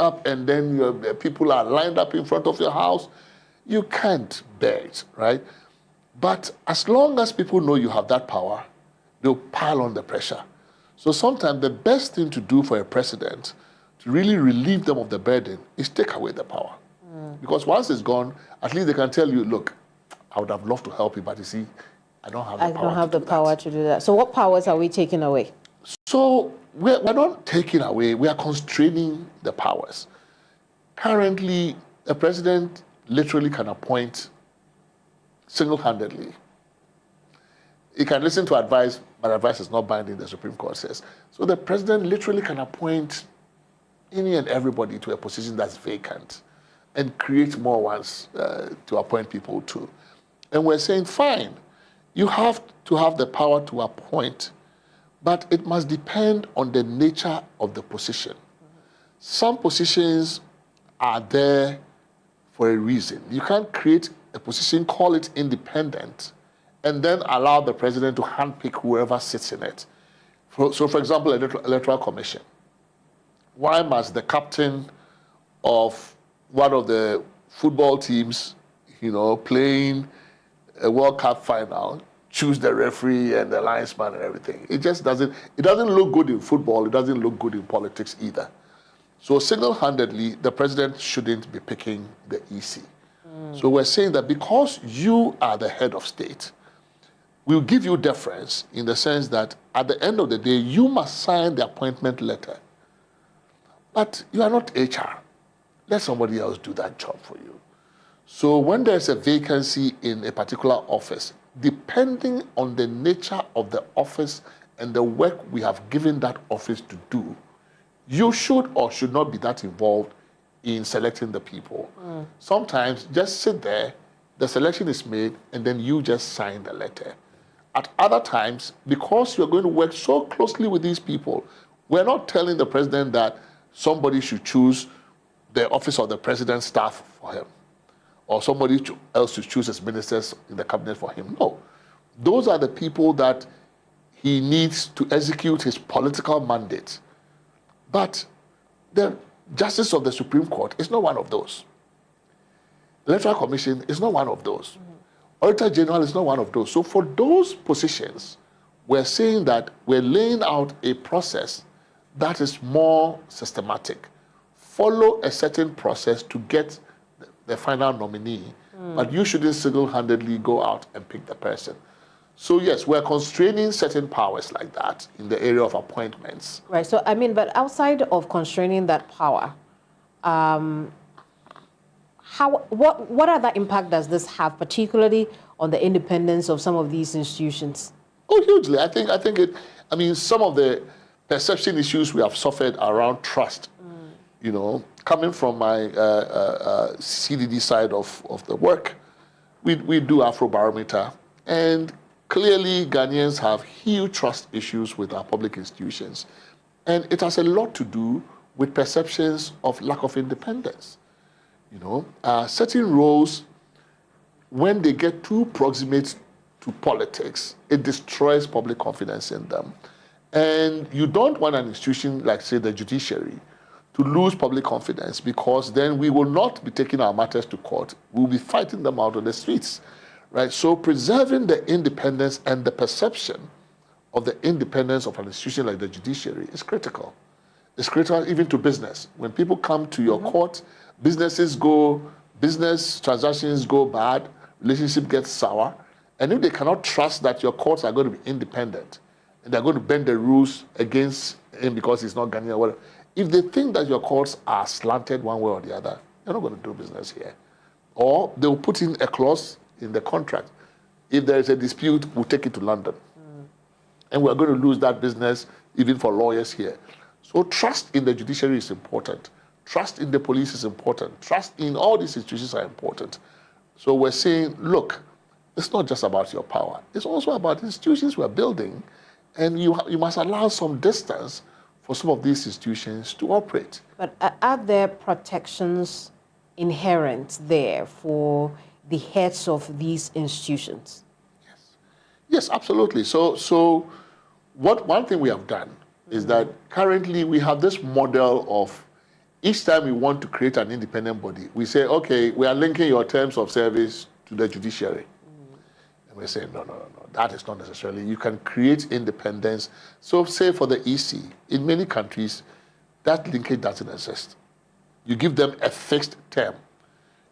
up and then people are lined up in front of your house. You can't bear it, right? But as long as people know you have that power, they'll pile on the pressure. So sometimes the best thing to do for a president to really relieve them of the burden is take away the power. Because once it's gone, at least they can tell you, look, I would have loved to help you, but you see, I don't have the power. I don't have the power to do that. So what powers are we taking away? So we're not taking away, we are constraining the powers. Currently, a president literally can appoint single-handedly. He can listen to advice, but advice is not binding, the Supreme Court says. So the president literally can appoint any and everybody to a position that's vacant and create more ones to appoint people to. And we're saying, fine, you have to have the power to appoint, but it must depend on the nature of the position. Some positions are there for a reason. You can't create a position, call it independent, and then allow the president to handpick whoever sits in it. So for example, electoral commission. Why must the captain of one of the football teams, playing a World Cup final, choose the referee and the linesman and everything? It just doesn't look good in football. It doesn't look good in politics either. So single-handedly, the president shouldn't be picking the EC. So we're saying that because you are the head of state, we'll give you deference in the sense that at the end of the day, you must sign the appointment letter. But you are not HR. Let somebody else do that job for you. So when there's a vacancy in a particular office, depending on the nature of the office and the work we have given that office to do, you should or should not be that involved in selecting the people. Sometimes just sit there, the selection is made, and then you just sign the letter. At other times, because you're going to work so closely with these people, we're not telling the president that somebody should choose the office of the president's staff for him, or somebody else should choose his ministers in the cabinet for him. No. Those are the people that he needs to execute his political mandate. But the Justice of the Supreme Court is not one of those. Electoral Commission is not one of those. Auditor General is not one of those. So for those positions, we're saying that we're laying out a process that is more systematic. Follow a certain process to get the final nominee, but you shouldn't single-handedly go out and pick the person. So yes, we're constraining certain powers like that in the area of appointments. Right, so but outside of constraining that power, what other impact does this have, particularly on the independence of some of these institutions? Oh, hugely. I think some of the perception issues we have suffered around trust, coming from my CDD side of the work, we do Afrobarometer, and clearly Ghanaians have huge trust issues with our public institutions. And it has a lot to do with perceptions of lack of independence. Certain roles, when they get too proximate to politics, it destroys public confidence in them. And you don't want an institution like, say, the judiciary to lose public confidence, because then we will not be taking our matters to court. We'll be fighting them out on the streets, right? So preserving the independence and the perception of the independence of an institution like the judiciary is critical. It's critical even to business. When people come to your court, business transactions go bad, relationship gets sour, and if they cannot trust that your courts are going to be independent, and they're going to bend the rules against him because he's not Ghanaian or whatever, if they think that your courts are slanted one way or the other, you're not going to do business here. Or they'll put in a clause in the contract. If there is a dispute, we'll take it to London. And we're going to lose that business even for lawyers here. So trust in the judiciary is important. Trust in the police is important. Trust in all these institutions are important. So we're saying, look, it's not just about your power. It's also about the institutions we're building. And you must allow some distance for some of these institutions to operate. But are there protections inherent there for the heads of these institutions? Yes, absolutely. So one thing we have done is that currently we have this model of each time we want to create an independent body, we say, okay, we are linking your terms of service to the judiciary. And we say, no, that is not necessarily. You can create independence. So say for the EC, in many countries, that linkage doesn't exist. You give them a fixed term.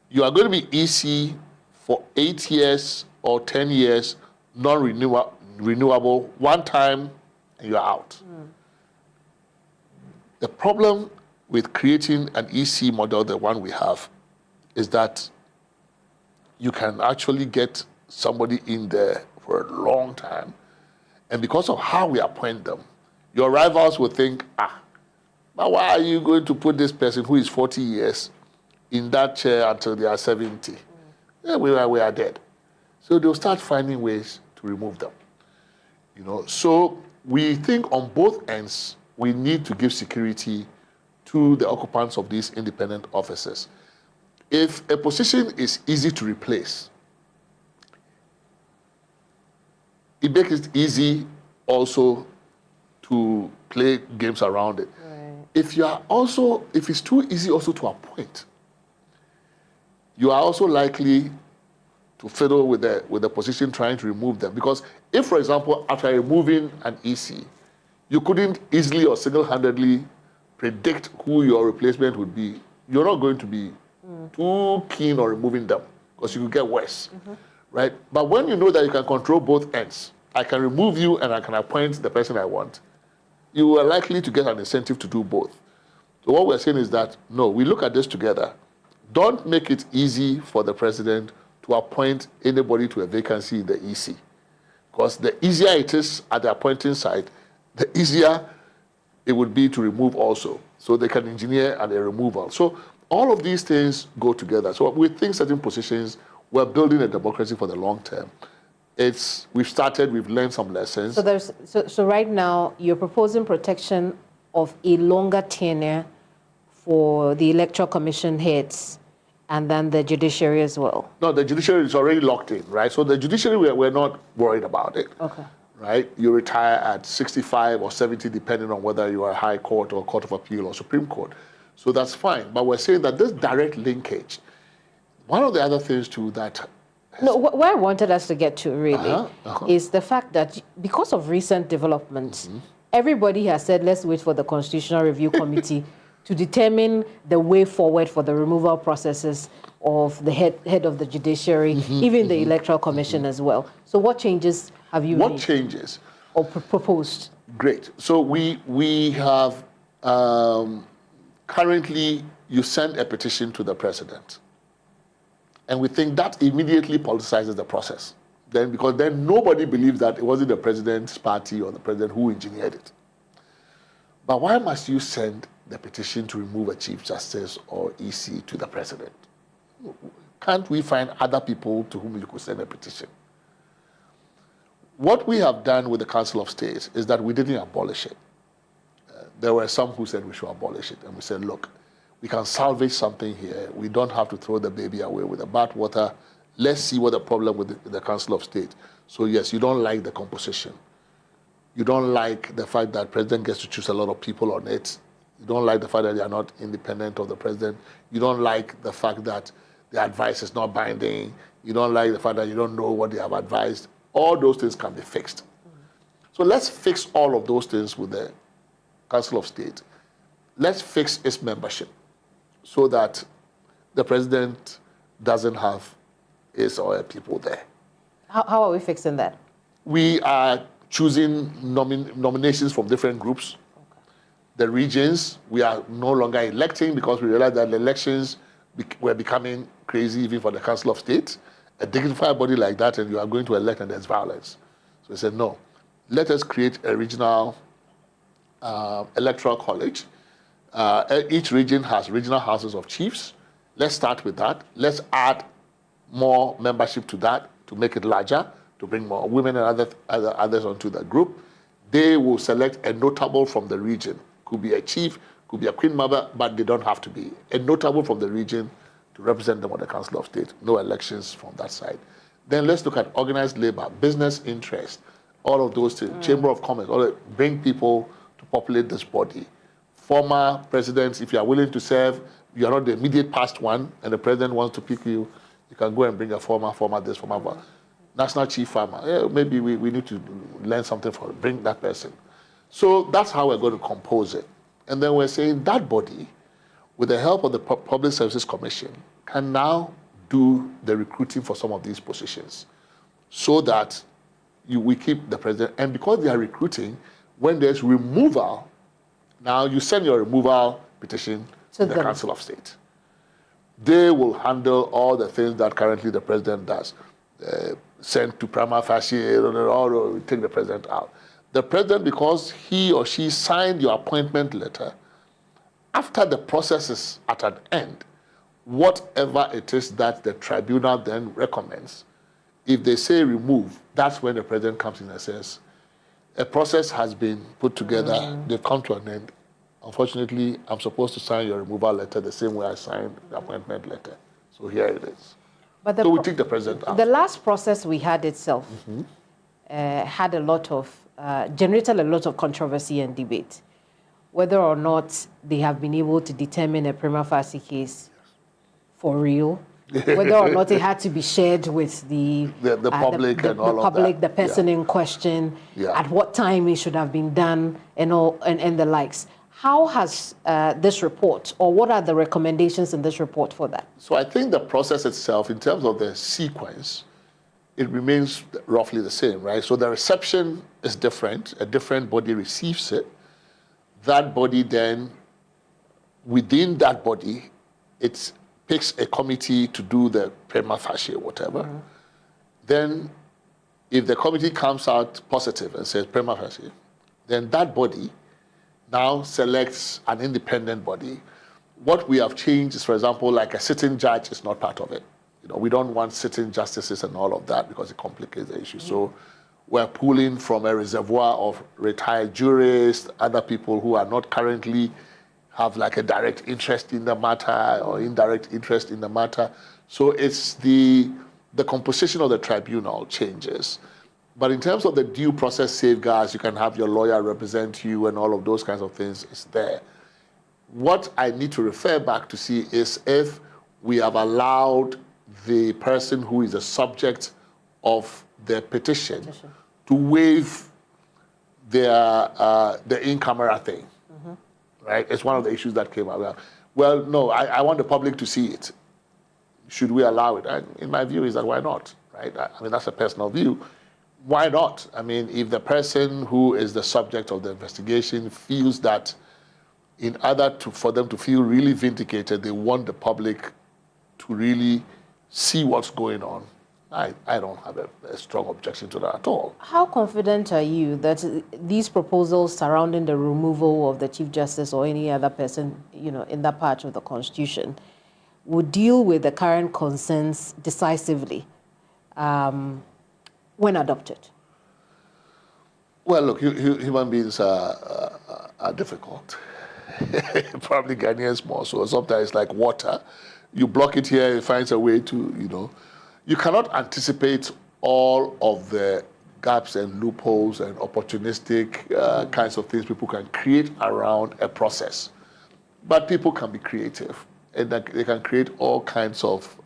You are going to be EC for 8 years or 10 years, non-renewable, one time, and you're out. The problem with creating an EC model, the one we have, is that you can actually get somebody in there for a long time. And because of how we appoint them, your rivals will think, but why are you going to put this person who is 40 years in that chair until they are 70? Yeah, we are dead. So they'll start finding ways to remove them. So we think on both ends, we need to give security to the occupants of these independent offices. If a position is easy to replace, it makes it easy also to play games around it. Right. If it's too easy also to appoint, you are also likely to fiddle with the position trying to remove them. Because if, for example, after removing an EC, you couldn't easily or single-handedly predict who your replacement would be, you're not going to be too keen on removing them because you could get worse, right? But when you know that you can control both ends, I can remove you and I can appoint the person I want, you are likely to get an incentive to do both. So what we're saying is that, no, we look at this together. Don't make it easy for the president to appoint anybody to a vacancy in the EC. Because the easier it is at the appointing side, the easier it would be to remove also. So they can engineer a removal. So all of these things go together. So we think certain positions, we're building a democracy for the long term. We've learned some lessons. So right now, you're proposing protection of a longer tenure for the Electoral Commission heads and then the judiciary as well. No, the judiciary is already locked in, right? So the judiciary, we're not worried about it. Okay. Right? You retire at 65 or 70, depending on whether you are a high court or court of appeal or Supreme Court. So that's fine. But we're saying that this direct linkage, one of the other things too that... Where I wanted us to get to really is the fact that because of recent developments, everybody has said, let's wait for the Constitutional Review Committee to determine the way forward for the removal processes of the head of the judiciary, even the Electoral Commission as well. So what changes have you made? What changes? Or proposed? Great. So we have currently, you send a petition to the president. And we think that immediately politicizes the process. Because then nobody believes that it wasn't the president's party or the president who engineered it. But why must you send the petition to remove a chief justice or EC to the president? Can't we find other people to whom you could send a petition? What we have done with the Council of State is that we didn't abolish it. There were some who said we should abolish it. And we said, look, we can salvage something here. We don't have to throw the baby away with the bathwater. Let's see what the problem with the Council of State. So yes, you don't like the composition. You don't like the fact that the president gets to choose a lot of people on it. You don't like the fact that they are not independent of the president. You don't like the fact that the advice is not binding. You don't like the fact that you don't know what they have advised. All those things can be fixed. So let's fix all of those things with the Council of State. Let's fix its membership so that the president doesn't have his or her people there. How are we fixing that? We are choosing nominations from different groups. Okay. The regions, we are no longer electing because we realized that the elections were becoming crazy even for the Council of State. A dignified body like that, and you are going to elect and there's violence. So we said, no, let us create a regional electoral college. Each region has regional houses of chiefs. Let's start with that. Let's add more membership to that to make it larger, to bring more women and others onto the group. They will select a notable from the region. Could be a chief, could be a queen mother, but they don't have to be. A notable from the region to represent them on the Council of State. No elections from that side. Then let's look at organized labor, business interest, all of those things, Chamber of Commerce, bring people to populate this body. former presidents, if you are willing to serve, you are not the immediate past one, and the president wants to pick you, you can go and bring a former this, former national chief farmer. Yeah, maybe we need to learn something from it, bring that person. So that's how we're going to compose it. And then we're saying that body, with the help of the Public Services Commission, can now do the recruiting for some of these positions so that we keep the president. And because they are recruiting, when there's removal, now you send your removal petition to the Council of State. They will handle all the things that currently the president does. Send to prima facie, or take the president out. The president, because he or she signed your appointment letter, after the process is at an end, whatever it is that the tribunal then recommends, if they say remove, that's when the president comes in and says, a process has been put together, they've come to an end. Unfortunately, I'm supposed to sign your removal letter the same way I signed the appointment letter. So here it is. But so we take the president out. The last process we had itself had a lot of, generated a lot of controversy and debate. Whether or not they have been able to determine a prima facie case for real, whether or not it had to be shared with the public and all of that. The person in question, at what time it should have been done, and all and the likes. How has this report, or what are the recommendations in this report for that? So I think the process itself, in terms of the sequence, it remains roughly the same, right? So the reception is different. A different body receives it. That body then, within that body, it picks a committee to do the prima facie or whatever. Then, if the committee comes out positive and says prima facie, then that body now selects an independent body. What we have changed is, for example, like a sitting judge is not part of it. You know, we don't want sitting justices and all of that because it complicates the issue. So we're pulling from a reservoir of retired jurists, other people who are not currently have like a direct interest in the matter or indirect interest in the matter. So it's the composition of the tribunal changes. But in terms of the due process safeguards, you can have your lawyer represent you and all of those kinds of things is there. What I need to refer back to see is if we have allowed the person who is the subject of the petition to waive the in-camera thing, right? It's one of the issues that came up. Well, no, I want the public to see it. Should we allow it? And in my view is that why not, right? I mean, that's a personal view. Why not? I mean, if the person who is the subject of the investigation feels that in order for them to feel really vindicated, they want the public to really see what's going on, I don't have a strong objection to that at all. How confident are you that these proposals surrounding the removal of the Chief Justice or any other person, you know, in that part of the Constitution would deal with the current concerns decisively when adopted? Well, look, human beings are difficult. Probably Ghanaians more so. Sometimes like water. You block it here, it finds a way to, you know. You cannot anticipate all of the gaps and loopholes and opportunistic kinds of things people can create around a process. But people can be creative, and they can create all kinds of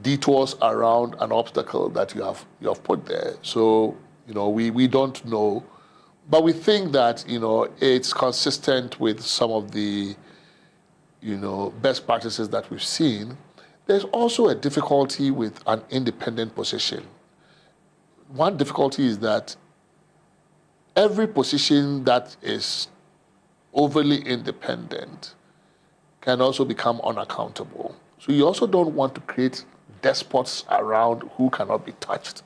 detours around an obstacle that you have put there. So, you know, we don't know, but we think that, you know, it's consistent with some of the, you know, best practices that we've seen. There's also a difficulty with an independent position. One difficulty is that every position that is overly independent can also become unaccountable. So you also don't want to create despots around who cannot be touched.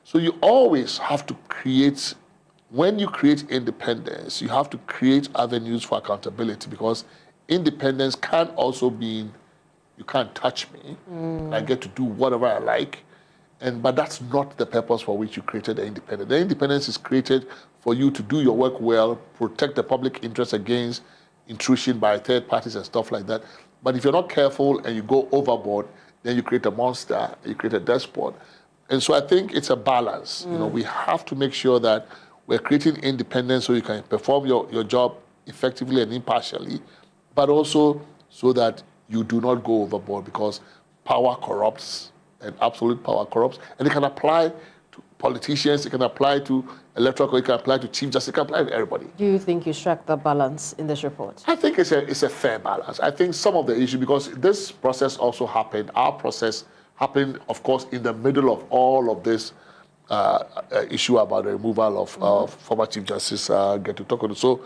So you always have to create, when you create independence, you have to create avenues for accountability, because independence can also mean you can't touch me. I get to do whatever I like. But that's not the purpose for which you created the independence. The independence is created for you to do your work well, protect the public interest against intrusion by third parties and stuff like that. But if you're not careful and you go overboard, then you create a monster, you create a despot. And so I think it's a balance. You know, we have to make sure that we're creating independence so you can perform your job effectively and impartially, but also so that you do not go overboard, because power corrupts and absolute power corrupts, and it can apply to politicians, it can apply to electoral, it can apply to chief justice, it can apply to everybody. Do you think you struck the balance in this report? I think it's a fair balance. I think some of the issue, because this process also happened, our process happened, of course, in the middle of all of this issue about the removal of former Chief Justice Getu Tokono. So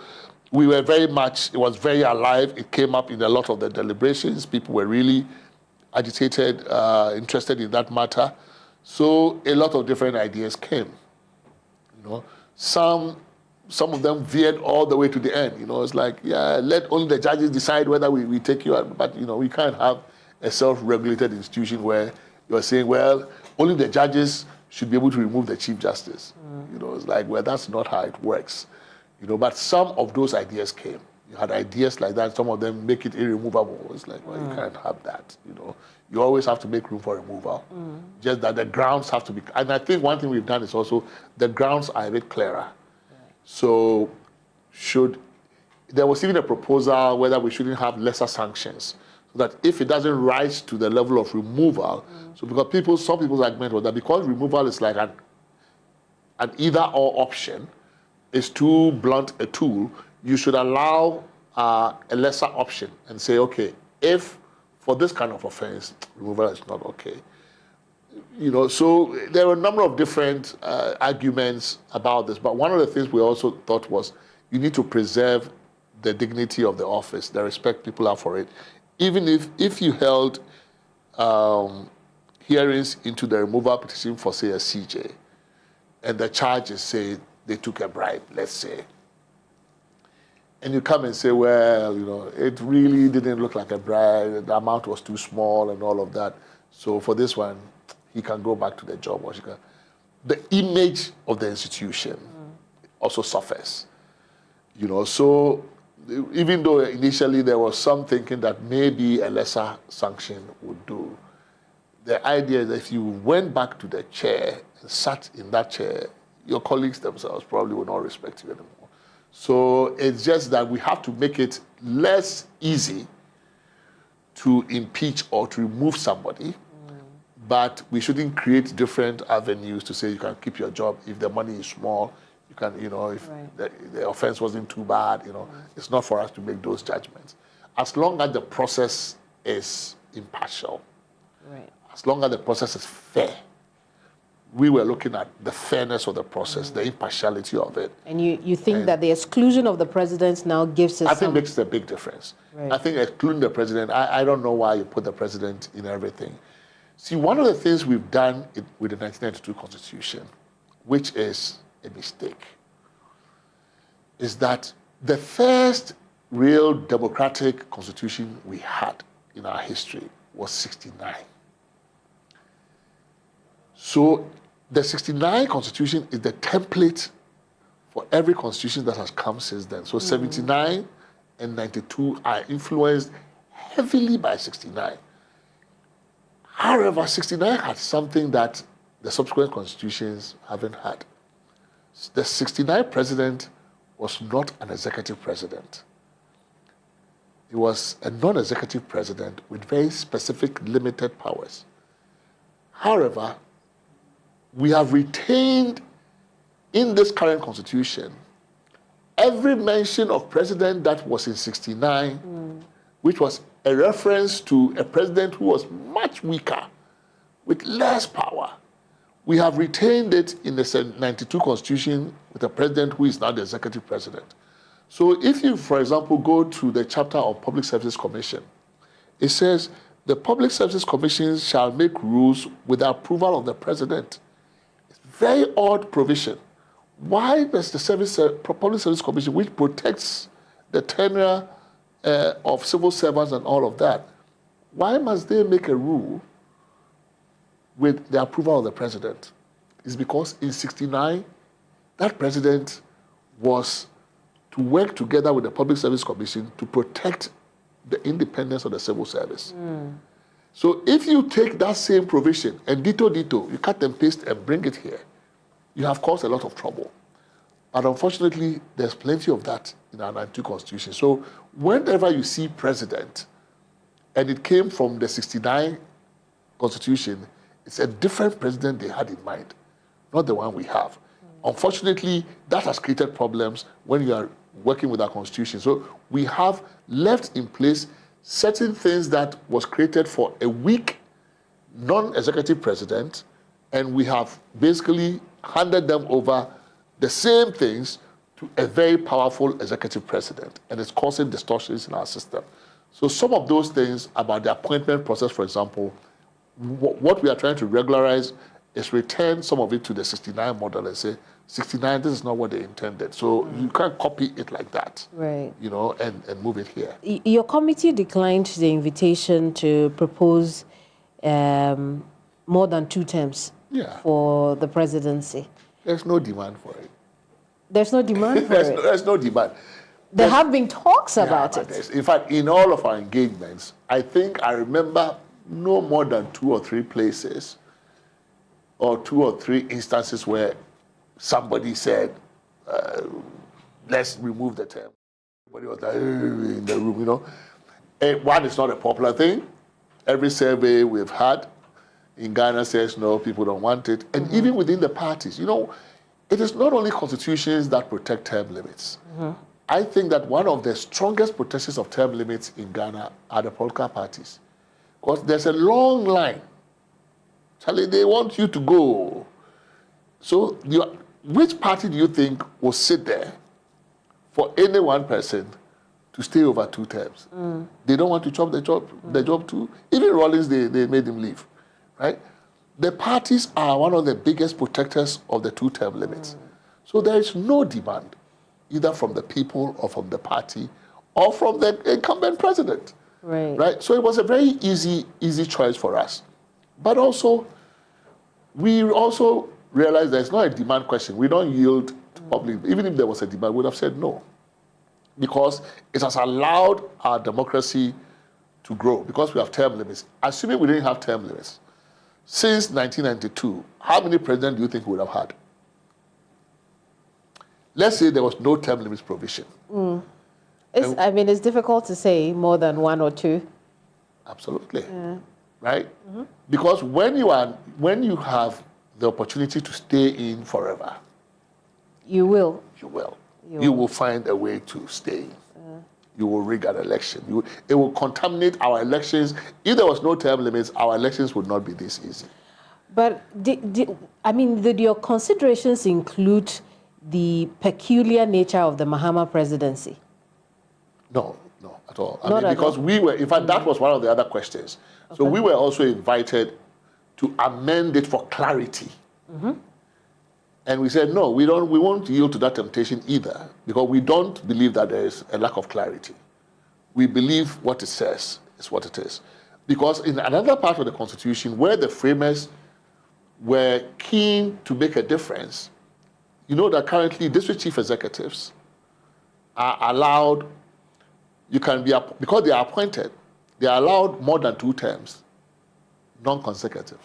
we were very much, it was very alive. It came up in a lot of the deliberations. People were really agitated, interested in that matter. So a lot of different ideas came. You know, some of them veered all the way to the end. You know, it's like, yeah, let only the judges decide whether we take you out. But, you know, we can't have a self-regulated institution where you're saying, well, only the judges should be able to remove the Chief Justice. You know, it's like, well, that's not how it works. You know, but some of those ideas came. You had ideas like that. Some of them make it irremovable. It's like, well, you can't have that. You know, you always have to make room for removal. Just that the grounds have to be. And I think one thing we've done is also the grounds are a bit clearer. So, there was even a proposal whether we shouldn't have lesser sanctions, so that if it doesn't rise to the level of removal, so because some people's argument was that because removal is like an either-or option, is too blunt a tool, you should allow a lesser option and say, okay, if for this kind of offense, removal is not okay. You know, so there were a number of different arguments about this, but one of the things we also thought was you need to preserve the dignity of the office, the respect people have for it. Even if you held hearings into the removal petition for, say, a CJ, and the charges say they took a bribe, let's say, and you come and say, well, you know, it really didn't look like a bribe, the amount was too small and all of that, so for this one, he can go back to the job, or she can. The image of the institution also suffers. You know, so even though initially there was some thinking that maybe a lesser sanction would do, the idea is that if you went back to the chair and sat in that chair, your colleagues themselves probably would not respect you anymore. So it's just that we have to make it less easy to impeach or to remove somebody, but we shouldn't create different avenues to say you can keep your job if the money is small. You can, you know, if the offense wasn't too bad, you know, it's not for us to make those judgments. As long as the process is impartial, as long as the process is fair, we were looking at the fairness of the process, the impartiality of it. And you think that the exclusion of the president now gives us I think makes a big difference. I think excluding the president, I don't know why you put the president in everything. See, one of the things we've done with the 1992 Constitution, which is a mistake, is that the first real democratic constitution we had in our history was 69. So the 69 Constitution is the template for every constitution that has come since then. So 79 and 92 are influenced heavily by 69. However, 69 had something that the subsequent constitutions haven't had. The 69 president was not an executive president. He was a non-executive president with very specific limited powers. However, we have retained in this current constitution every mention of president that was in 69, which was a reference to a president who was much weaker, with less power. We have retained it in the 92 Constitution with a president who is now the executive president. So if you, for example, go to the chapter of Public Service Commission, it says, the Public Service Commission shall make rules with the approval of the president. It's a very odd provision. Why does the Public Service Commission, which protects the tenure of civil servants and all of that, why must they make a rule with the approval of the president? It's because in 69, that president was to work together with the Public Service Commission to protect the independence of the civil service. So if you take that same provision and ditto, you cut and paste and bring it here, you have caused a lot of trouble. But unfortunately, there's plenty of that in our 92 Constitution. So whenever you see president, and it came from the 69 Constitution, it's a different president they had in mind, not the one we have. Unfortunately, that has created problems when you are working with our Constitution. So we have left in place certain things that was created for a weak non-executive president, and we have basically handed them over the same things to a very powerful executive president, and it's causing distortions in our system. So some of those things about the appointment process, for example, what we are trying to regularize is return some of it to the 69 model and say, 69, this is not what they intended. So you can't copy it like that, right? You know, and move it here. Your committee declined the invitation to propose more than 2 terms for the presidency. There's no demand for it. There's no demand for it? There's no demand. There have been talks about it. In fact, in all of our engagements, I think I remember no more than 2 or 3 places or 2 or 3 instances where somebody said, let's remove the term. Everybody was like, in the room, you know. And one, it's not a popular thing. Every survey we've had in Ghana says, no, people don't want it. And even within the parties, you know, it is not only constitutions that protect term limits. I think that one of the strongest protections of term limits in Ghana are the political parties. Because there's a long line. Charlie, they want you to go. So which party do you think will sit there for any one person to stay over 2 terms? They don't want to chop the job too. Even Rawlings, they made him leave, right? The parties are one of the biggest protectors of the 2-term limits. So there is no demand, either from the people or from the party or from the incumbent president. Right? So it was a very easy choice for us. But also, we also realized there's not a demand question. We don't yield to public. Even if there was a demand, we would have said no. Because it has allowed our democracy to grow, because we have term limits. Assuming we didn't have term limits, since 1992, how many presidents do you think we would have had? Let's say there was no term limits provision. I mean, it's difficult to say more than 1 or 2. Absolutely. Right? Because when you have the opportunity to stay in forever, you will. You will find a way to stay in. You will rig an election. It will contaminate our elections. If there was no term limits, our elections would not be this easy. But did your considerations include the peculiar nature of the Mahama presidency? No, at all. Because we were, in fact, that was one of the other questions. Okay. So we were also invited to amend it for clarity. And we said, no, we won't yield to that temptation either, because we don't believe that there is a lack of clarity. We believe what it says is what it is. Because in another part of the Constitution, where the framers were keen to make a difference, you know that currently district chief executives are allowed, because they are appointed, they are allowed more than 2 terms, non-consecutive.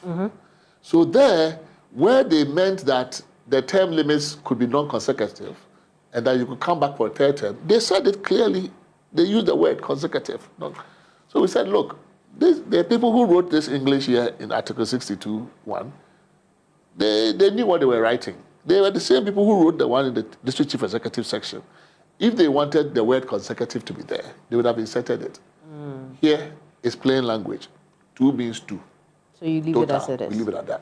So there, where they meant that the term limits could be non-consecutive and that you could come back for a 3rd term, they said it clearly. They used the word consecutive. So we said, look, the people who wrote this English here in Article 62(1), they knew what they were writing. They were the same people who wrote the one in the district chief executive section. If they wanted the word consecutive to be there, they would have inserted it. Here is plain language. 2 means 2. So you leave it as it is. We leave it at that.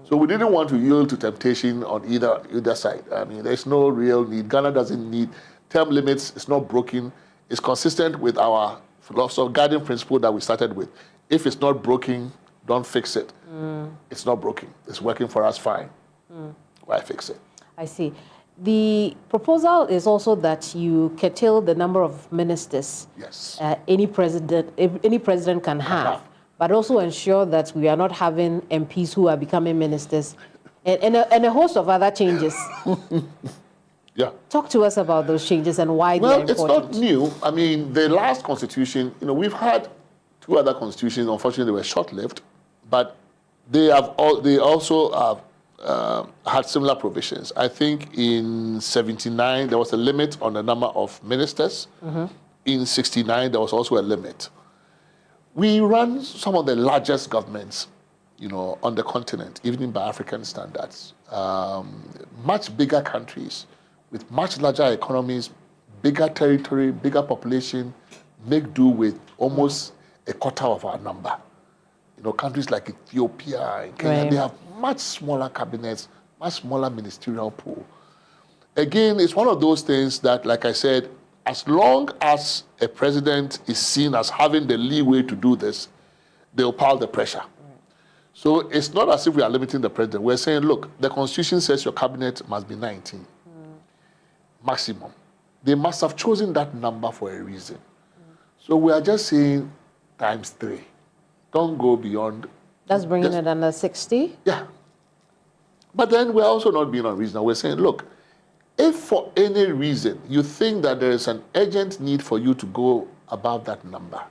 So we didn't want to yield to temptation on either side. I mean, there's no real need. Ghana doesn't need term limits. It's not broken. It's consistent with our philosophy, guiding principle that we started with. If it's not broken, don't fix it. It's not broken. It's working for us fine. Why fix it? I see. The proposal is also that you curtail the number of ministers any president can have. But also ensure that we are not having MPs who are becoming ministers, and a host of other changes. Talk to us about those changes and why they are important. Well, it's not new. I mean, the last constitution, we've had 2 other constitutions. Unfortunately, they were short-lived, but they also had similar provisions. I think in 79, there was a limit on the number of ministers. In 69, there was also a limit. We run some of the largest governments, on the continent, even by African standards. Much bigger countries with much larger economies, bigger territory, bigger population, make do with almost a quarter of our number. Countries like Ethiopia and Kenya, they have much smaller cabinets, much smaller ministerial pool. Again, it's one of those things that, like I said, as long as a president is seen as having the leeway to do this, they'll pile the pressure. So it's not as if we are limiting the president. We're saying, look, the Constitution says your cabinet must be 19, maximum. They must have chosen that number for a reason. So we are just saying times 3. Don't go beyond. That's bringing it under 60? Yeah. But then we're also not being unreasonable. We're saying, look, if for any reason you think that there is an urgent need for you to go above that number,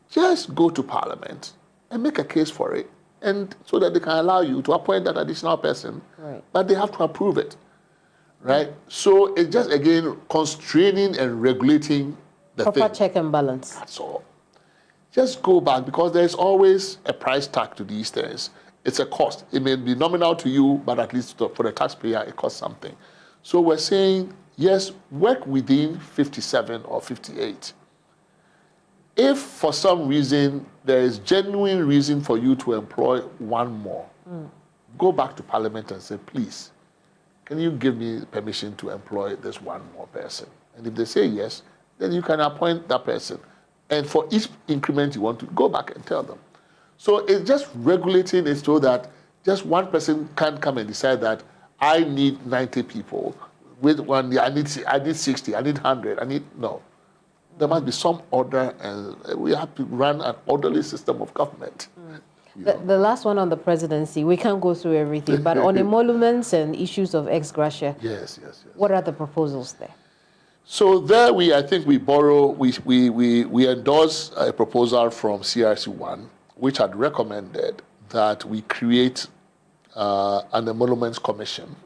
just go to Parliament and make a case for it, and so that they can allow you to appoint that additional person, but they have to approve it, right? So it's just, again, constraining and regulating the proper thing. check and balance. That's all. Just go back, because there's always a price tag to these things. It's a cost. It may be nominal to you, but at least for the taxpayer, it costs something. So we're saying, yes, work within 57 or 58. If for some reason there is genuine reason for you to employ one more, go back to Parliament and say, please, can you give me permission to employ this one more person? And if they say yes, then you can appoint that person. And for each increment you want to, go back and tell them. So it's just regulating it so that just one person can't come and decide that I need 90 people. With one, I need 60, I need 100, no. There must be some order, and we have to run an orderly system of government. The last one on the presidency, we can't go through everything, but on emoluments and issues of ex gratia, yes. What are the proposals there? So there we endorse a proposal from CRC1, which had recommended that we create an emoluments commission.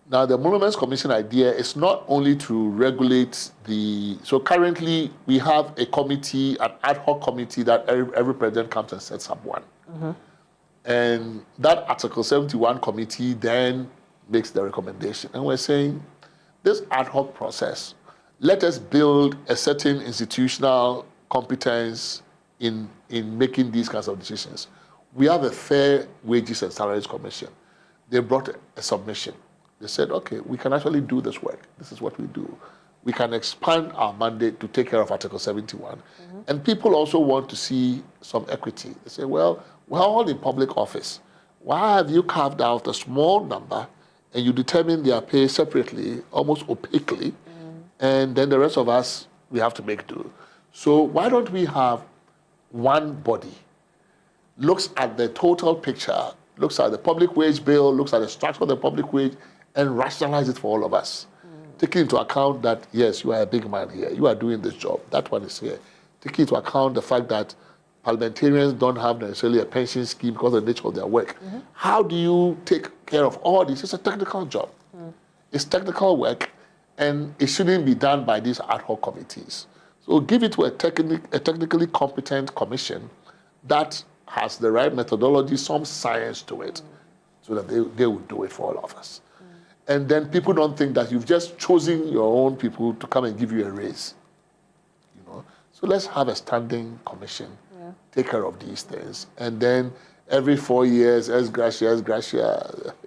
Now, the Emoluments Commission idea is not only to regulate so currently we have a committee, an ad hoc committee that every president comes and sets up one. And that Article 71 committee then makes the recommendation. And we're saying, this ad hoc process, let us build a certain institutional competence in making these kinds of decisions. We have a Fair Wages and Salaries Commission. They brought a submission. They said, okay, we can actually do this work. This is what we do. We can expand our mandate to take care of Article 71. And people also want to see some equity. They say, well, we're all in public office. Why have you carved out a small number and you determine their pay separately, almost opaquely, and then the rest of us, we have to make do? So why don't we have one body, looks at the total picture, looks at the public wage bill, looks at the structure of the public wage, and rationalize it for all of us. Taking into account that, yes, you are a big man here, you are doing this job, that one is here. Taking into account the fact that parliamentarians don't have necessarily a pension scheme because of the nature of their work. How do you take care of all this? It's a technical job. It's technical work, and it shouldn't be done by these ad hoc committees. So give it to a technically competent commission that has the right methodology, some science to it, so that they will do it for all of us. And then people don't think that you've just chosen your own people to come and give you a raise. So let's have a standing commission, take care of these things. And then every 4 years, ex gratia,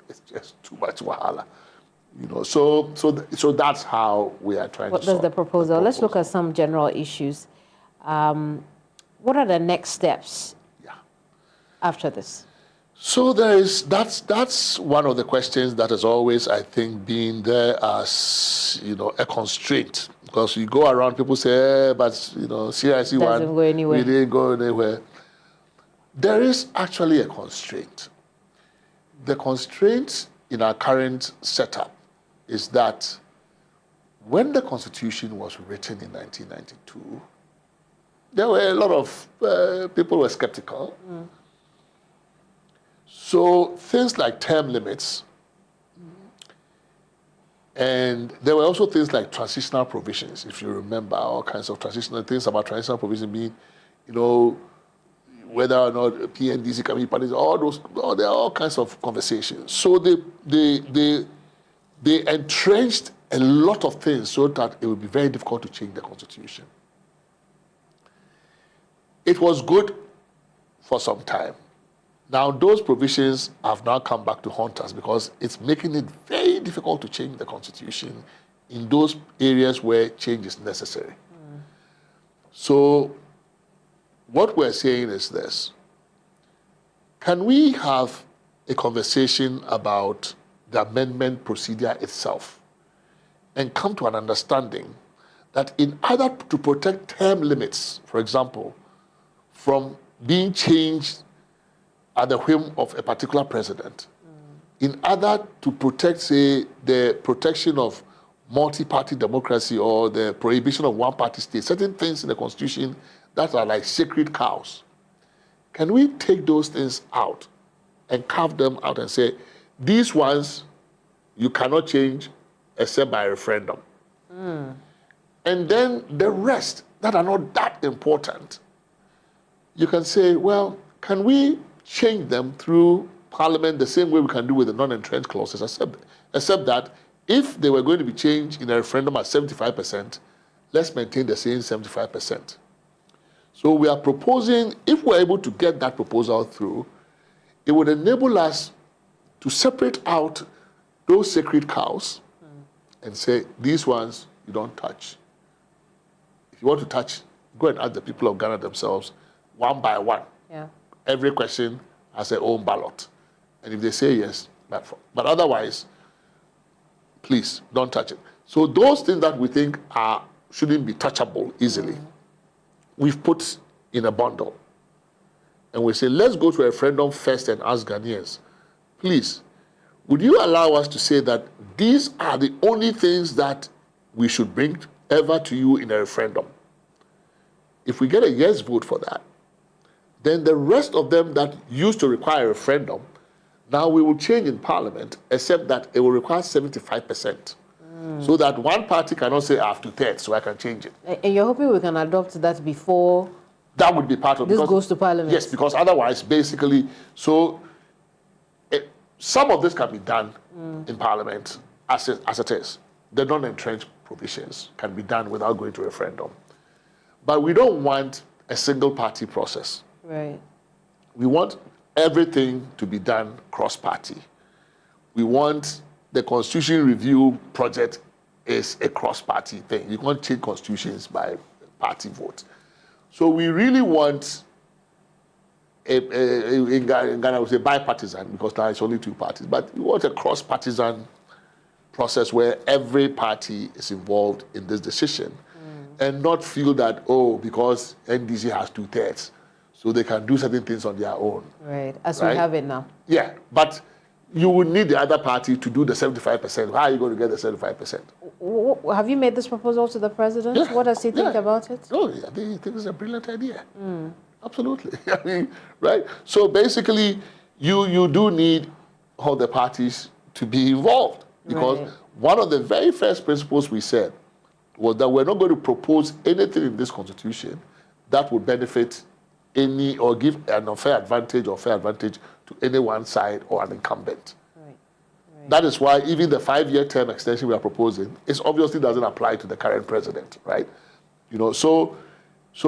it's just too much wahala. So that's how we are trying to solve the proposal. Let's look at some general issues. What are the next steps after this? So that's one of the questions that has always, I think, been there as a constraint, because you go around, people say, but CIC one doesn't go anywhere. We didn't go anywhere. There is actually a constraint. The constraint in our current setup is that when the Constitution was written in 1992, there were a lot of people were skeptical. So things like term limits, and there were also things like transitional provisions, if you remember, all kinds of transitional things about transitional provision being, whether or not PNDC can be parties, all those, there are all kinds of conversations. So they entrenched a lot of things so that it would be very difficult to change the constitution. It was good for some time. Now, those provisions have now come back to haunt us because it's making it very difficult to change the constitution in those areas where change is necessary. So, what we're saying is this. Can we have a conversation about the amendment procedure itself and come to an understanding that in order to protect term limits, for example, from being changed at the whim of a particular president, in order to protect, say, the protection of multi-party democracy or the prohibition of one-party state, certain things in the Constitution that are like sacred cows, can we take those things out and carve them out and say, these ones you cannot change except by referendum? And then the rest that are not that important, you can say, well, can we change them through Parliament the same way we can do with the non-entrenched clauses, except that if they were going to be changed in a referendum at 75%, let's maintain the same 75%. So we are proposing, if we're able to get that proposal through, it would enable us to separate out those sacred cows and say, these ones you don't touch. If you want to touch, go and ask the people of Ghana themselves, one by one. Yeah. Every question has their own ballot. And if they say yes, but otherwise, please don't touch it. So those things that we think shouldn't be touchable easily, we've put in a bundle. And we say, let's go to a referendum first and ask Ghanaians, please, would you allow us to say that these are the only things that we should bring ever to you in a referendum? If we get a yes vote for that, then the rest of them that used to require a referendum, now we will change in Parliament, except that it will require 75%. So that one party cannot say, I have 2/3, so I can change it. And you're hoping we can adopt that before that would be part of this goes to Parliament? Yes, because otherwise, basically, some of this can be done in Parliament as it is. The non-entrenched provisions can be done without going to a referendum. But we don't want a single-party process. Right. We want everything to be done cross-party. We want the Constitution Review project is a cross-party thing. You can't change constitutions by party vote. So we really want, in Ghana we say bipartisan, because now it's only two parties, but we want a cross-partisan process where every party is involved in this decision and not feel that, because NDC has 2/3, so they can do certain things on their own. Right, as we have it now. Yeah, but you would need the other party to do the 75%. How are you going to get the 75%? Have you made this proposal to the president? Yeah. What does he think about it? Oh, yeah, I think it's a brilliant idea. Absolutely. I mean, right? So basically, you do need all the parties to be involved, because one of the very first principles we said was that we're not going to propose anything in this constitution that would benefit any or give an unfair advantage or fair advantage to any one side or an incumbent. Right. That is why even the 5-year term extension we are proposing obviously doesn't apply to the current president, right? So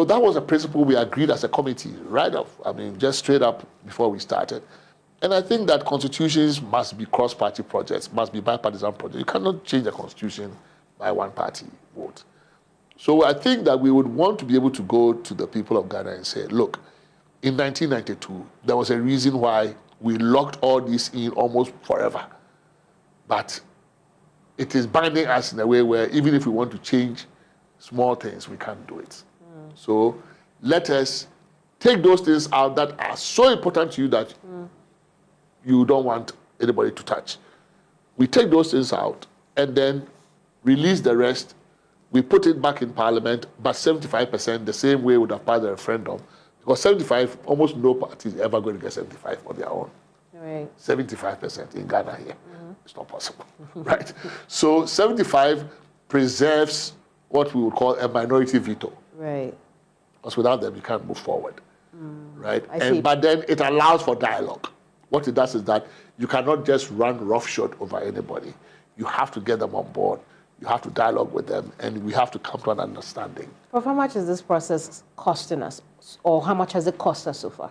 that was a principle we agreed as a committee right off. I mean, just straight up before we started. And I think that constitutions must be cross-party projects, must be bipartisan projects. You cannot change the constitution by one-party vote. So I think that we would want to be able to go to the people of Ghana and say, look, in 1992, there was a reason why we locked all this in almost forever. But it is binding us in a way where even if we want to change small things, we can't do it. So let us take those things out that are so important to you that you don't want anybody to touch. We take those things out and then release the rest. We put it back in Parliament, but 75% the same way we would have passed the referendum. Because 75, almost no party is ever going to get 75 on their own. Right. 75% in Ghana here. It's not possible, right? So 75 preserves what we would call a minority veto. Right. Because without them, you can't move forward, right? I see. But then it allows for dialogue. What it does is that you cannot just run roughshod over anybody. You have to get them on board. You have to dialogue with them, and we have to come to an understanding. Prof, how much is this process costing us, or how much has it cost us so far?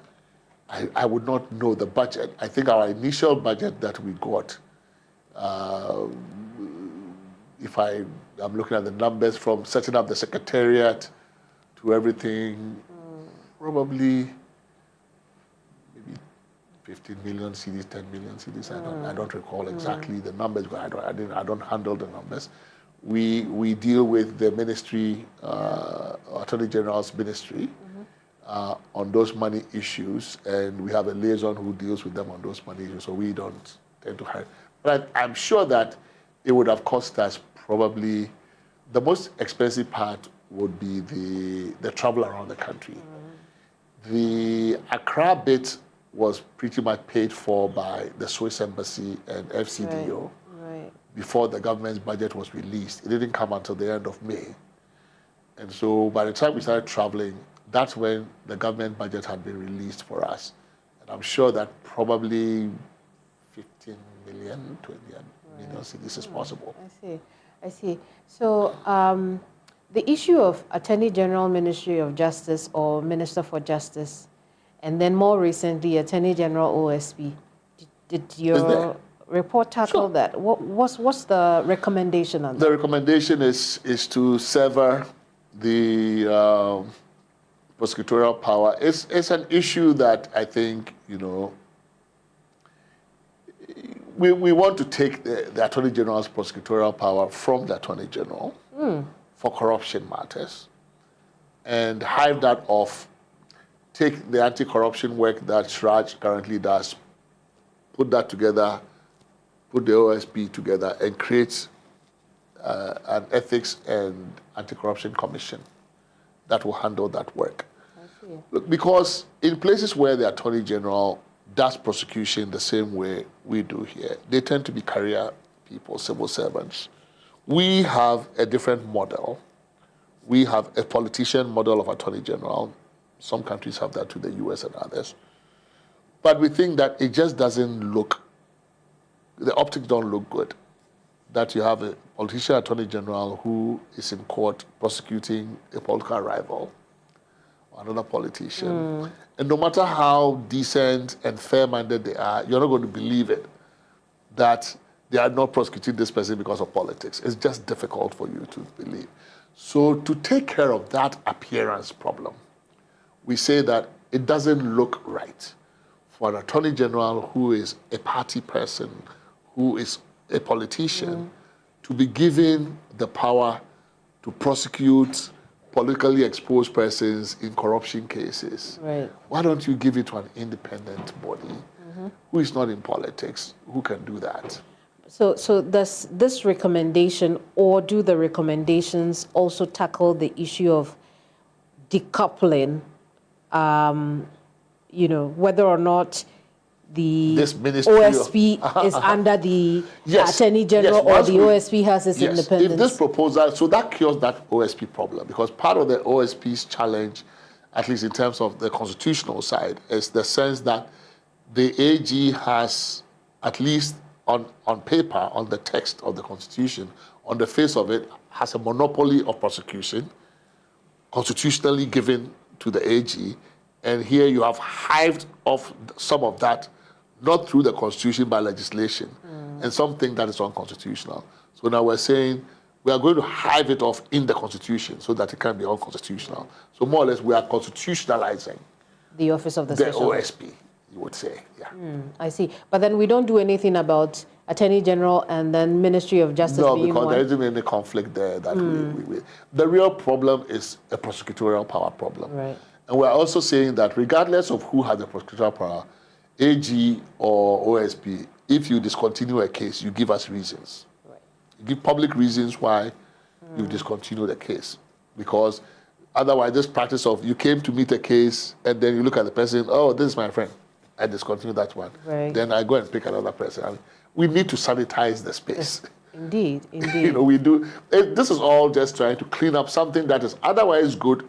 I would not know the budget. I think our initial budget that we got, if I'm looking at the numbers from setting up the secretariat to everything, probably maybe 15 million CDs, 10 million CDs. I don't recall exactly the numbers, but I don't handle the numbers. We deal with the ministry, Attorney General's ministry, on those money issues, and we have a liaison who deals with them on those money issues, so we don't tend to hire. But I'm sure that it would have cost us probably, the most expensive part would be the travel around the country. The Accra bit was pretty much paid for by the Swiss Embassy and FCDO. Right. Before the government's budget was released. It didn't come until the end of May. And so by the time we started traveling, that's when the government budget had been released for us. And I'm sure that probably 15 million, 20 million CDs is possible. I see. So the issue of Attorney General, Ministry of Justice, or Minister for Justice, and then more recently, Attorney General OSP, did your report tackle that? What's the recommendation on that? The recommendation is to sever the prosecutorial power. It's an issue that I think, we want to take the Attorney General's prosecutorial power from the Attorney General for corruption matters and hive that off, take the anti-corruption work that Shraj currently does, put that together, put the OSP together, and create an ethics and anti-corruption commission that will handle that work. I see. Look, because in places where the Attorney General does prosecution the same way we do here, they tend to be career people, civil servants. We have a different model. We have a politician model of Attorney General. Some countries have that to the US and others. But we think that it just doesn't look, the optics don't look good. That you have a politician Attorney General who is in court prosecuting a political rival or another politician. And no matter how decent and fair-minded they are, you're not going to believe it, that they are not prosecuting this person because of politics. It's just difficult for you to believe. So to take care of that appearance problem, we say that it doesn't look right for an Attorney General who is a party person, who is a politician, to be given the power to prosecute politically exposed persons in corruption cases. Right. Why don't you give it to an independent body who is not in politics, who can do that? So does this recommendation, or do the recommendations also tackle the issue of decoupling, whether or not this OSP is under the Attorney General, or the OSP has its independence? If this proposal, so that cures that OSP problem, because part of the OSP's challenge, at least in terms of the constitutional side, is the sense that the AG has, at least on paper, on the text of the Constitution, on the face of it, has a monopoly of prosecution, constitutionally given to the AG, and here you have hived off some of that, not through the Constitution, by legislation, and something that is unconstitutional. So now we're saying we are going to hive it off in the Constitution so that it can be unconstitutional. So more or less, we are constitutionalizing the office of the OSP, you would say, I see. But then we don't do anything about Attorney General and then Ministry of Justice being one? No, because there isn't any conflict there. That we the real problem is a prosecutorial power problem. Right. And we're also saying that regardless of who has the prosecutorial power, AG or OSP, if you discontinue a case, you give us reasons. Right. You give public reasons why you discontinue the case. Because otherwise, this practice of you came to meet a case and then you look at the person, oh, this is my friend. I discontinue that one. Right. Then I go and pick another person. I mean, we need to sanitize the space. Indeed, indeed. You know, we do. This is all just trying to clean up something that is otherwise good.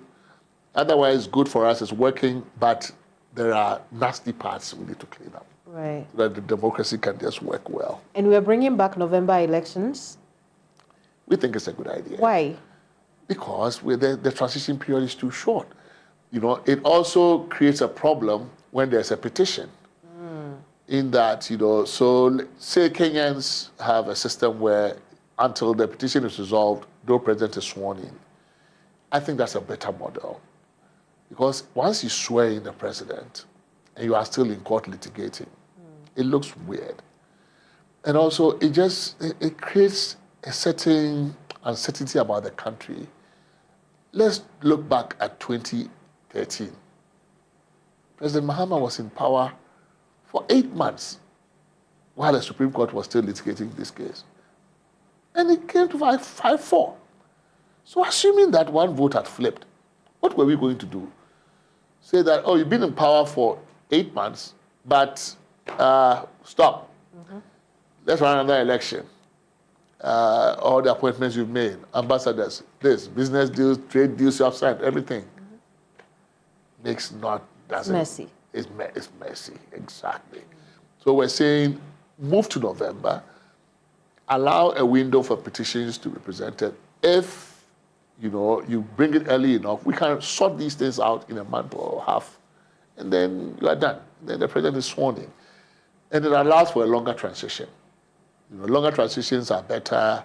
Otherwise good for us, is working, but there are nasty parts we need to clean up. Right. So that the democracy can just work well. And we're bringing back November elections. We think it's a good idea. Why? Because the transition period is too short. You know, it also creates a problem when there's a petition. In that, you know, so say Kenyans have a system where until the petition is resolved, no president is sworn in. I think that's a better model. Because once you swear in the president and you are still in court litigating, it looks weird. And also, it creates a certain uncertainty about the country. Let's look back at 2013. President Mahama was in power for 8 months while the Supreme Court was still litigating this case. And it came to 5-4. So assuming that one vote had flipped, what were we going to do? Say that, oh, you've been in power for 8 months, but stop. Let's run another election. All the appointments you've made, ambassadors, this, business deals, trade deals you have signed, everything. It's messy. It's messy, exactly. So we're saying, move to November, allow a window for petitions to be presented. If, you know, you bring it early enough, we can sort these things out in a month or half, and then you are done. Then the president is sworn in. And it allows for a longer transition. You know, longer transitions are better,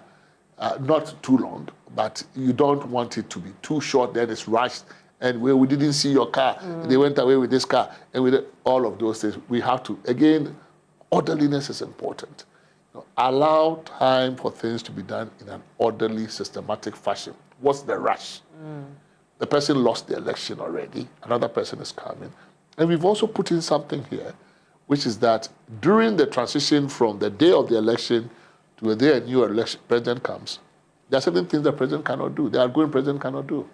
not too long, but you don't want it to be too short, then it's rushed, and we didn't see your car, and they went away with this car, and with all of those things. We have to, again, orderliness is important. You know, allow time for things to be done in an orderly, systematic fashion. What's the rush? The person lost the election already, another person is coming. And we've also put in something here, which is that during the transition from the day of the election to the day a new president comes, there are certain things the president cannot do, the outgoing president cannot do.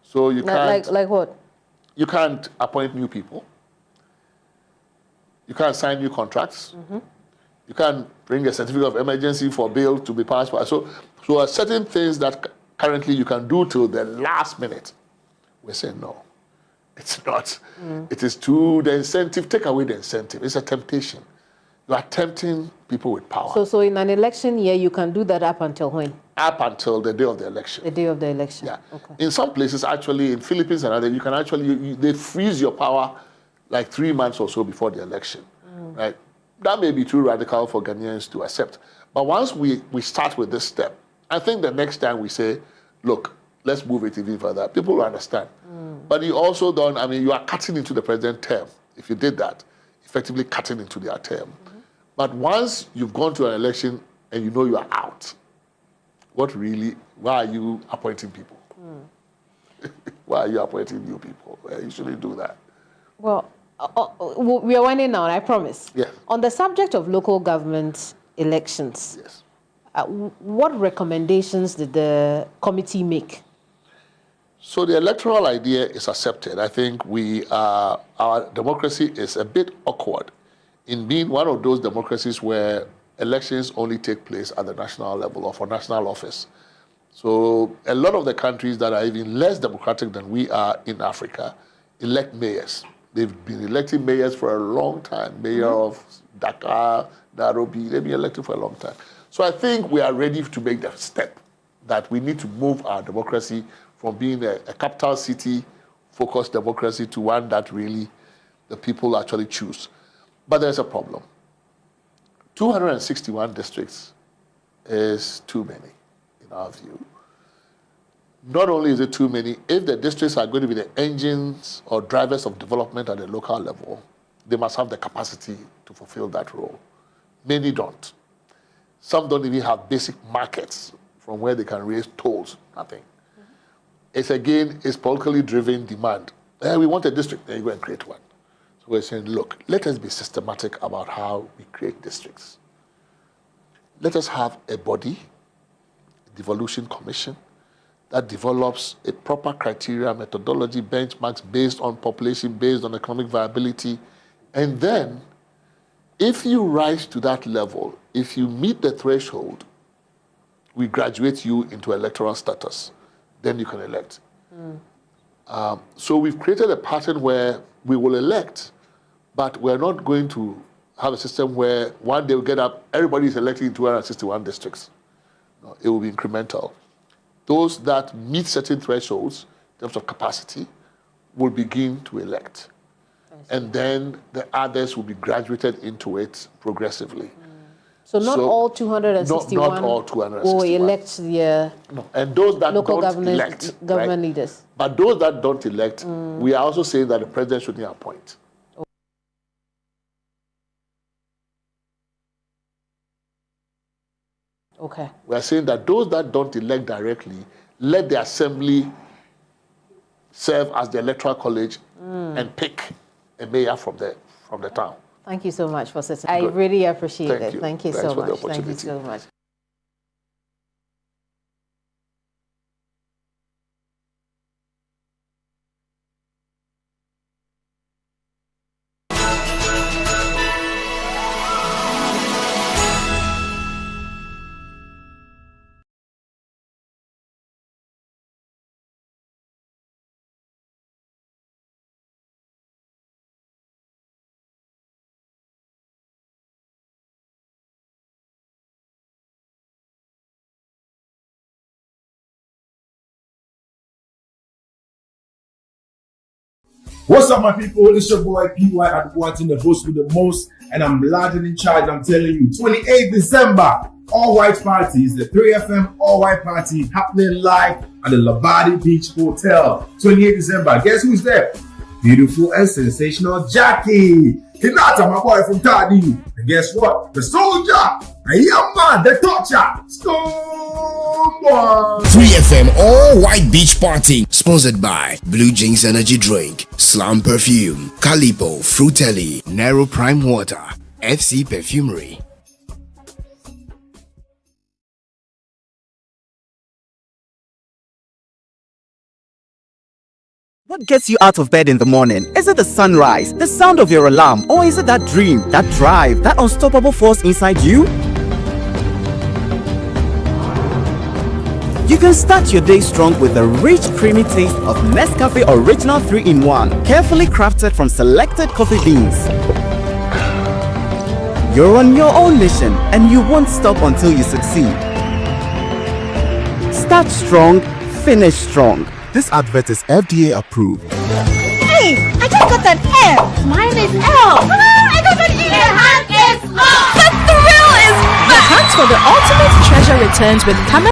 So you can't... Like what? You can't appoint new people. You can't sign new contracts. You can't bring a certificate of emergency for bill to be passed. So there are certain things that currently you can do till the last minute. We're saying no. It's not. It is the incentive, take away the incentive. It's a temptation. You are tempting people with power. So in an election year, you can do that up until when? Up until the day of the election. The day of the election. Yeah. Okay. In some places, actually, in Philippines and others, you can actually, they freeze your power like 3 months or so before the election, right? That may be too radical for Ghanaians to accept. But once we start with this step, I think the next time we say, look, let's move it even further, people will understand. But you also don't, I mean, you are cutting into the president's term. If you did that, effectively cutting into their term. But once you've gone to an election and you know you are out, why are you appointing people? Why are you appointing new people? Well, you shouldn't do that. Well, we are winding down, I promise. Yes. On the subject of local government elections, yes. What recommendations did the committee make? So the electoral idea is accepted. I think our democracy is a bit awkward in being one of those democracies where elections only take place at the national level or for national office. So a lot of the countries that are even less democratic than we are in Africa elect mayors. They've been electing mayors for a long time. Mayor of Dakar, Nairobi, they've been elected for a long time. So I think we are ready to make the step that we need to move our democracy from being a capital city-focused democracy to one that really the people actually choose. But there's a problem. 261 districts is too many, in our view. Not only is it too many, if the districts are going to be the engines or drivers of development at the local level, they must have the capacity to fulfill that role. Many don't. Some don't even have basic markets from where they can raise tolls, nothing. It's politically driven demand. We want a district, then you go and create one. So we're saying, look, let us be systematic about how we create districts. Let us have a body, a devolution commission, that develops a proper criteria, methodology, benchmarks based on population, based on economic viability, And then, if you rise to that level, if you meet the threshold, we graduate you into electoral status. Then you can elect. So we've created a pattern where we will elect, but we're not going to have a system where one day we get up, everybody is electing in 261 districts. No, it will be incremental. Those that meet certain thresholds in terms of capacity will begin to elect. And then the others will be graduated into it progressively. So not all 261 not all 261 will elect their and those that local don't elect, government right? leaders. But those that don't elect, we are also saying that the president shouldn't appoint. Okay. We are saying that those that don't elect directly, let the assembly serve as the electoral college and pick a mayor from the town. Thank you so much for sitting. I really appreciate it. Thank you Thanks so for the much. Thank you opportunity. so much. What's up, my people? It's your boy PY at Watching, the host with the most, and I'm larger in charge. I'm telling you, 28th December, All White Party is the 3FM All White Party happening live at the Labadi Beach Hotel. 28th December. Guess who's there? Beautiful and sensational Jackie. Hinata, my boy from Tadi. And guess what? The soldier, a young man, the toucher, Stonebwoy. 3FM All White Beach Party, sponsored by Blue Jinx Energy Drink, Slam Perfume, Calipo, Fruitelli, Nero Prime Water, FC Perfumery. What gets you out of bed in the morning? Is it the sunrise, the sound of your alarm, or is it that dream, that drive, that unstoppable force inside you? You can start your day strong with the rich, creamy taste of Nescafe Original 3-in-1, carefully crafted from selected coffee beans. You're on your own mission, and you won't stop until you succeed. Start strong, finish strong. This advert is FDA approved. Hey, I just got an F. Mine is L. I got an E. Hand is up. The thrill is back. Hunt for the ultimate treasure returns with